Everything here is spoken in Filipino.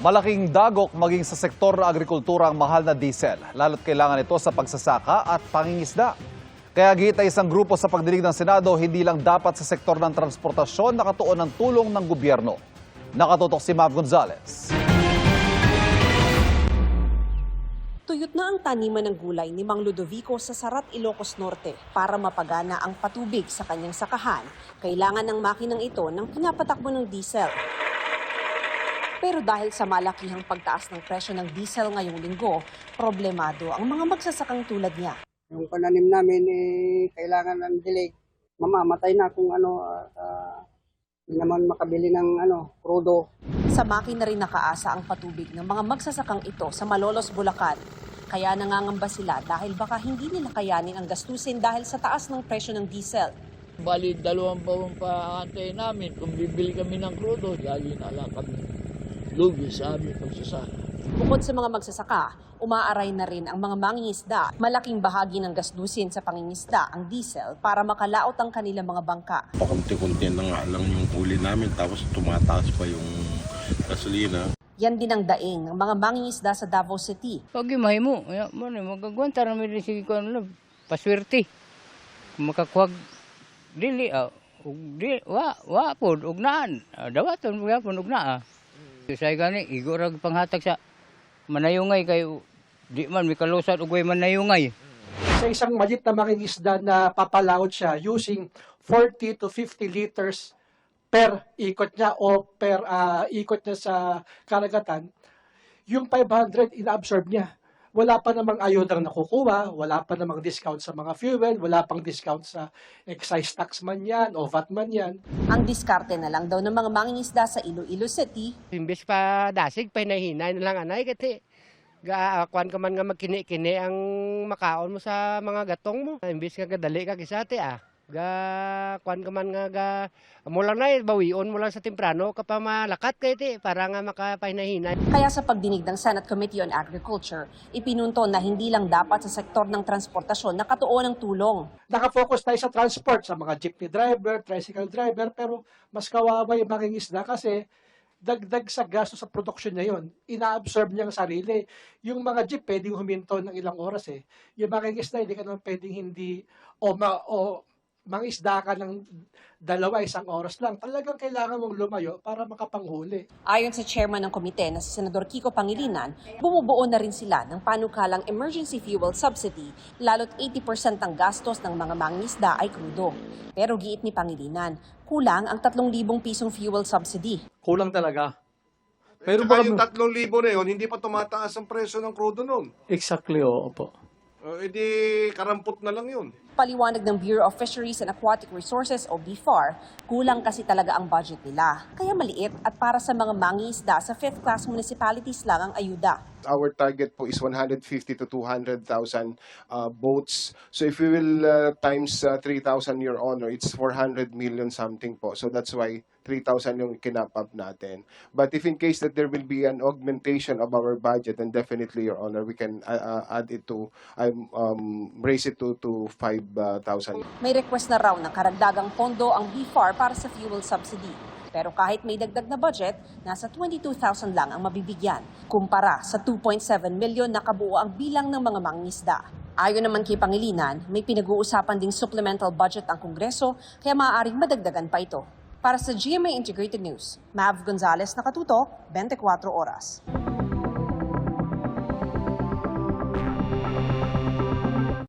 Malaking dagok maging sa sektor ng agrikultura ang mahal na diesel, lalo't kailangan ito sa pagsasaka at pangingisda. Kaya git ay isang grupo sa pagdinig ng Senado, hindi lang dapat sa sektor ng transportasyon nakatuon ng tulong ng gobyerno. Nakatutok si Mav Gonzalez. Tuyot na ang taniman ng gulay ni Mang Ludovico sa Sarat, Ilocos Norte. Para mapagana ang patubig sa kanyang sakahan, kailangan ng makinang ito ng pinapatakbo ng diesel. Pero dahil sa malakihang pagtaas ng presyo ng diesel ngayong linggo, problemado ang mga magsasakang tulad niya. Yung pananim namin, kailangan ng delay. Mamamatay na kung hindi naman makabili ng krudo. Sa makina rin nakaasa ang patubig ng mga magsasakang ito sa Malolos, Bulacan. Kaya nangangamba sila dahil baka hindi nila kayanin ang gastusin dahil sa taas ng presyo ng diesel. Bali, 2 buwan pa antay namin. Kung bibili kami ng krudo, lagi na lang kami lugi sa aming pagsasaka. Bukod sa mga magsasaka, umaaray na rin ang mga mangingisda. Malaking bahagi ng gastusin sa pangingisda ang diesel para makalaot ang kanilang mga bangka. Pakunti-kunti na nga lang yung huli namin tapos tumataas pa yung gasolina. Yan din ang daing ng mga mangingisda sa Davao City. Pag mahimo, magagwanta na may sige ko paswerte. Makakuwag dili wa pod ugnaan. Dawaton gyapon ugnaa. Say gani igurag panghatag sa manayungay kay di man mikalusad ug way manayungay. Sa isang malit na mangingisda na papalaot siya using 40 to 50 liters per ikot niya o per ikot niya sa karagatan, yung 500 ina-absorb niya. Wala pa namang ayodang nakukuha, wala pa namang discount sa mga fuel, wala pang discount sa excise tax man yan o VAT man yan. Ang diskarte na lang daw ng mga mangingisda sa Iloilo City. Imbes pa dasig, pinahinay na lang anay kasi kuan ka man nga magkini-kini ang makaon mo sa mga gatong mo. Imbes nga gadali ka kisate kuan ka man nga mo lang na bawion mo lang sa temprano kapag malakat kay ti para nga makapahinahinay. Kaya sa pagdinig ng Senate Committee on Agriculture, ipinunto na hindi lang dapat sa sektor ng transportasyon nakatuon ng tulong. Nakafocus tayo sa transport, sa mga jeepney driver, tricycle driver, pero mas kawawa yung mangingisda kasi dagdag sa gasto sa produksyon niya yun. Ina-absorb niya ang sarili. Yung mga jeep pwedeng huminto ng ilang oras Yung mangingisda hindi ka naman pwedeng hindi mangisda ka ng 2-1 oras lang. Talagang kailangan mong lumayo para makapanghuli. Ayon sa chairman ng komite na si Senador Kiko Pangilinan, bumubuo na rin sila ng panukalang emergency fuel subsidy, lalo't 80% ng gastos ng mga mangingisda ay krudo. Pero giit ni Pangilinan, kulang ang 3,000 pisong fuel subsidy. Kulang talaga. Pero baka yung 3,000 na yun, hindi pa tumataas ang presyo ng krudo nun. Exactly, opo. Edi karampot na lang yun. Paliwanag ng Bureau of Fisheries and Aquatic Resources o BFAR, kulang kasi talaga ang budget nila. Kaya maliit at para sa mga mangingisda sa 5th class municipalities lang ang ayuda. Our target po is 150 to 200,000 boats. So if we will times 3,000, Your Honor, it's 400 million something po. So that's why 3,000 yung kinap-up natin. But if in case that there will be an augmentation of our budget, then definitely, Your Honor, we can add it to, raise it to 5,000. May request na raw ng karagdagang pondo ang BFAR para sa fuel subsidy. Pero kahit may dagdag na budget, nasa 22,000 lang ang mabibigyan, kumpara sa 2.7 million na kabuo ang bilang ng mga mangingisda. Ayon naman kay Pangilinan, may pinag-uusapan ding supplemental budget ang Kongreso, kaya maaaring madagdagan pa ito. Para sa GMA Integrated News, Mav Gonzalez, nakatutok, 24 oras.